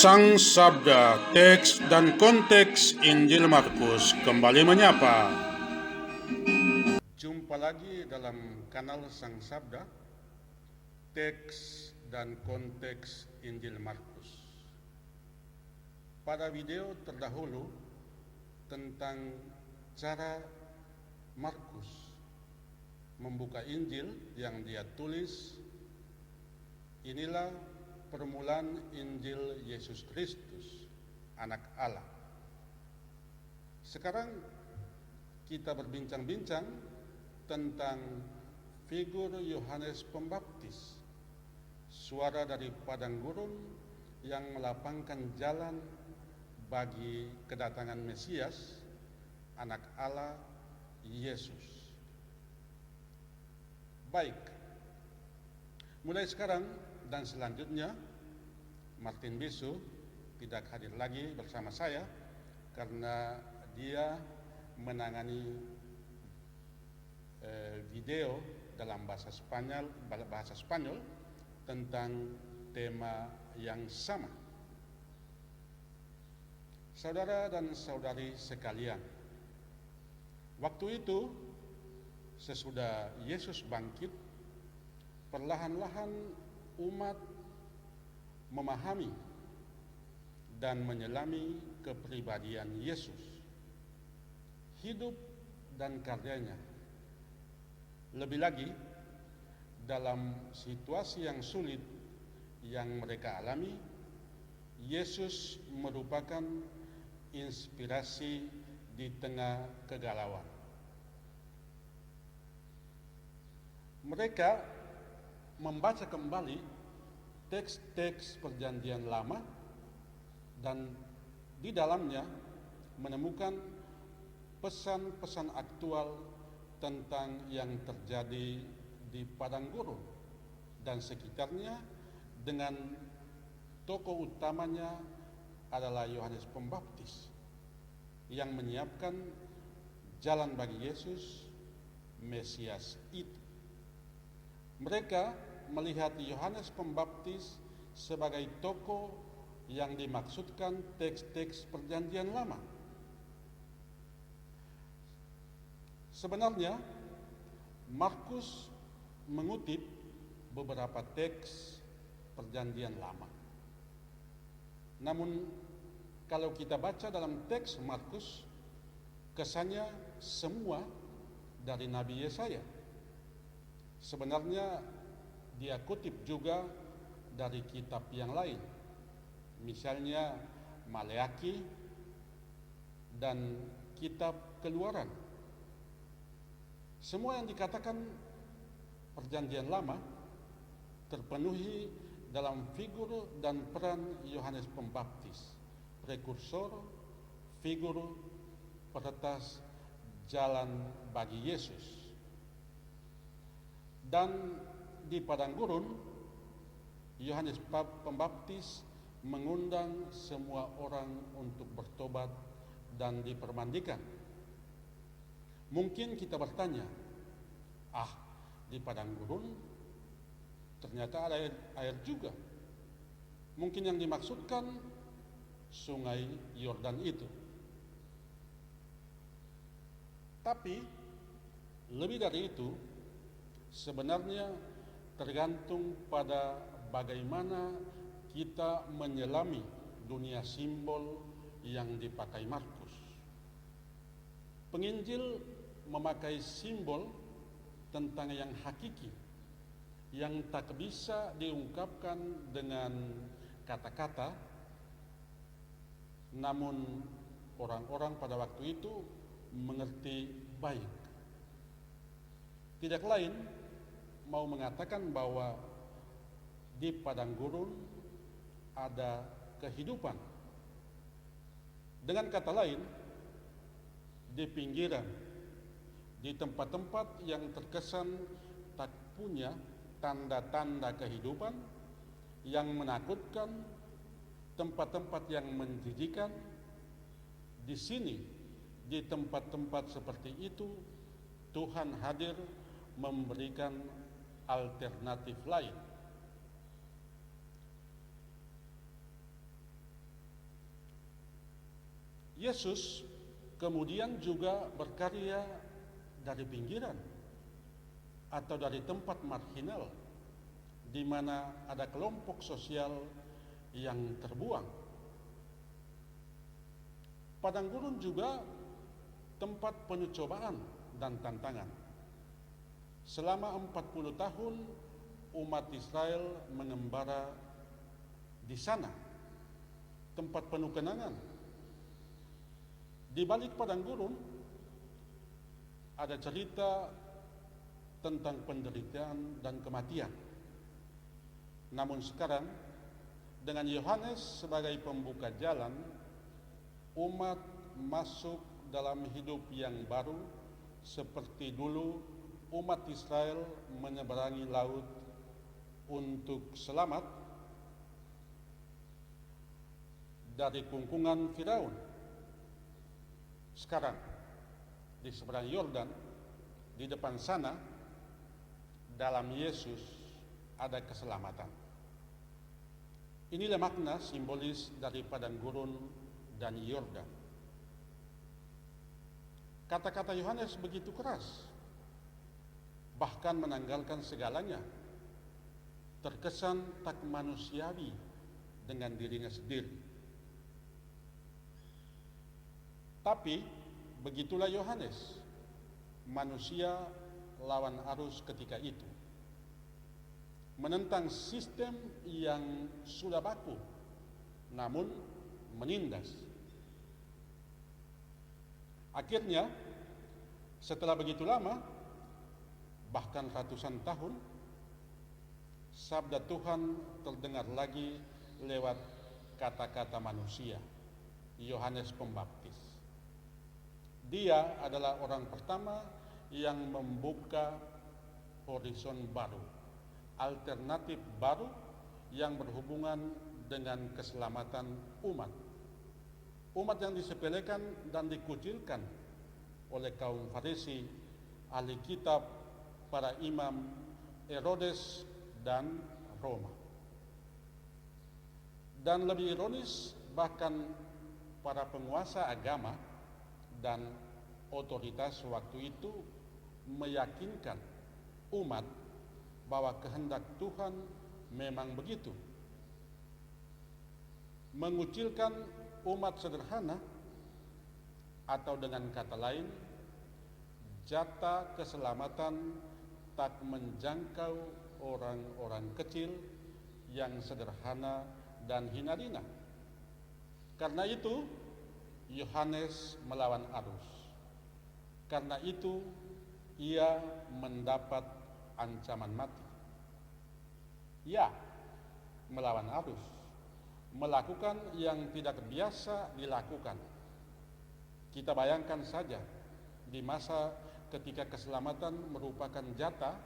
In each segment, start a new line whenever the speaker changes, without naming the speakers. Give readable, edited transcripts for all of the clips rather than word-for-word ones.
Sang Sabda, teks dan konteks Injil Markus kembali menyapa. Jumpa lagi dalam kanal Sang Sabda, teks dan konteks Injil Markus. Pada video terdahulu tentang cara Markus membuka Injil yang dia tulis, inilah permulaan Injil Yesus Kristus, Anak Allah. Sekarang kita berbincang-bincang tentang figur Yohanes Pembaptis, suara dari padang gurun yang melapangkan jalan bagi kedatangan Mesias, Anak Allah, Yesus. Baik, mulai sekarang dan selanjutnya, Martin Bisu tidak hadir lagi bersama saya karena dia menangani video dalam bahasa Spanyol tentang tema yang sama. Saudara dan saudari sekalian, waktu itu sesudah Yesus bangkit, perlahan-lahan umat memahami dan menyelami kepribadian Yesus, hidup dan karyanya. Lebih lagi, dalam situasi yang sulit yang mereka alami, Yesus merupakan inspirasi di tengah kegalauan. Mereka membaca kembali teks-teks Perjanjian Lama dan di dalamnya menemukan pesan-pesan aktual tentang yang terjadi di padang gurun dan sekitarnya, dengan tokoh utamanya adalah Yohanes Pembaptis yang menyiapkan jalan bagi Yesus, Mesias itu. Mereka melihat Yohanes Pembaptis sebagai tokoh yang dimaksudkan teks-teks Perjanjian Lama. Sebenarnya, Markus mengutip beberapa teks Perjanjian Lama. Namun, kalau kita baca dalam teks Markus, kesannya semua dari Nabi Yesaya. Sebenarnya dia kutip juga dari kitab yang lain, misalnya Maleaki dan kitab Keluaran. Semua yang dikatakan Perjanjian Lama terpenuhi dalam figur dan peran Yohanes Pembaptis, prekursor, figur peretas jalan bagi Yesus. Dan di padang gurun, Yohanes Pembaptis mengundang semua orang untuk bertobat dan dipermandikan. Mungkin kita bertanya, di padang gurun ternyata ada air juga. Mungkin yang dimaksudkan sungai Yordan itu. Tapi lebih dari itu, sebenarnya tergantung pada bagaimana kita menyelami dunia simbol yang dipakai Markus. Penginjil memakai simbol tentang yang hakiki, yang tak bisa diungkapkan dengan kata-kata, namun orang-orang pada waktu itu mengerti baik. Tidak lain mau mengatakan bahwa di padang gurun ada kehidupan. Dengan kata lain, di pinggiran, di tempat-tempat yang terkesan tak punya tanda-tanda kehidupan, yang menakutkan, tempat-tempat yang menjijikan, di sini, di tempat-tempat seperti itu, Tuhan hadir memberikan alternatif lain. Yesus kemudian juga berkarya dari pinggiran atau dari tempat marginal di mana ada kelompok sosial yang terbuang. Padang gurun juga tempat penuh cobaan dan tantangan. Selama 40 tahun umat Israel mengembara di sana, tempat penuh kenangan. Di balik padang gurun ada cerita tentang penderitaan dan kematian. Namun sekarang dengan Yohanes sebagai pembuka jalan, umat masuk dalam hidup yang baru seperti dulu umat Israel menyeberangi laut untuk selamat dari kungkungan Firaun. Sekarang di seberang Yordan, di depan sana, dalam Yesus ada keselamatan. Inilah makna simbolis dari padang gurun dan Yordan. Kata-kata Yohanes begitu keras, bahkan menanggalkan segalanya, terkesan tak manusiawi dengan dirinya sendiri. Tapi begitulah Yohanes, manusia lawan arus ketika itu, menentang sistem yang sudah baku, namun menindas. Akhirnya, setelah begitu lama, bahkan ratusan tahun, sabda Tuhan terdengar lagi lewat kata-kata manusia, Yohanes Pembaptis. Dia adalah orang pertama yang membuka horizon baru, alternatif baru yang berhubungan dengan keselamatan umat. Umat yang disepelekan dan dikucilkan oleh kaum Farisi, ahli kitab, para imam, Herodes, dan Roma. Dan lebih ironis, bahkan para penguasa agama dan otoritas waktu itu meyakinkan umat bahwa kehendak Tuhan memang begitu. Mengucilkan umat sederhana, atau dengan kata lain, jatah keselamatan tak menjangkau orang-orang kecil yang sederhana dan hina dina. Karena itu, Yohanes melawan arus. Karena itu, ia mendapat ancaman mati. Ya, melawan arus, melakukan yang tidak biasa dilakukan. Kita bayangkan saja, di masa ketika keselamatan merupakan jatah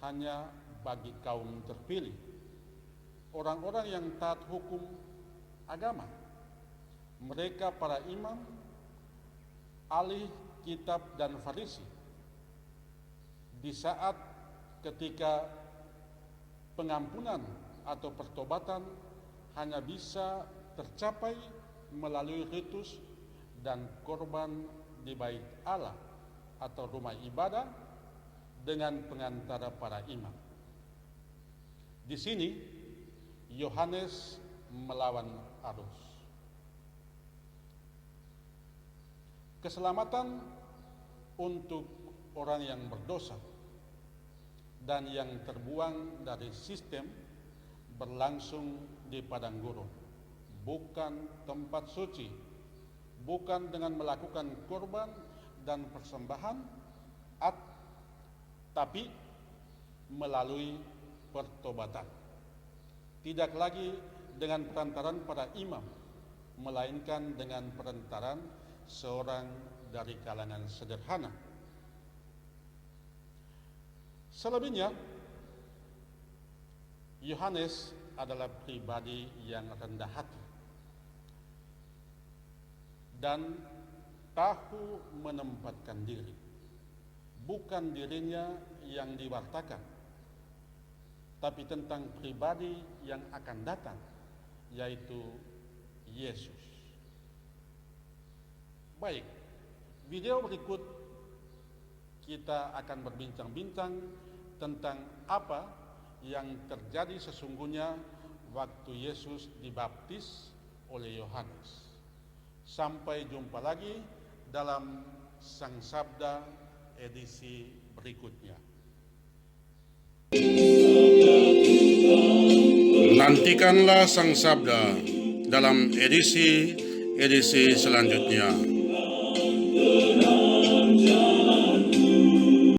hanya bagi kaum terpilih, orang-orang yang taat hukum agama, mereka para imam, ahli kitab dan Farisi. Di saat ketika pengampunan atau pertobatan hanya bisa tercapai melalui ritus dan korban di bait Allah atau rumah ibadah dengan pengantara para imam. Di sini Yohanes melawan arus. Keselamatan untuk orang yang berdosa dan yang terbuang dari sistem berlangsung di padang gurun, bukan tempat suci, bukan dengan melakukan korban dan persembahan, tapi melalui pertobatan. Tidak lagi dengan perantaran para imam, melainkan dengan perantaran seorang dari kalangan sederhana. Selebihnya, Yohanes adalah pribadi yang rendah hati dan tahu menempatkan diri, bukan dirinya yang diwartakan, tapi tentang pribadi yang akan datang, yaitu Yesus. Baik, video berikut kita akan berbincang-bincang tentang apa yang terjadi sesungguhnya waktu Yesus dibaptis oleh Yohanes. Sampai jumpa lagi dalam Sang Sabda edisi berikutnya. Nantikanlah Sang Sabda dalam edisi selanjutnya.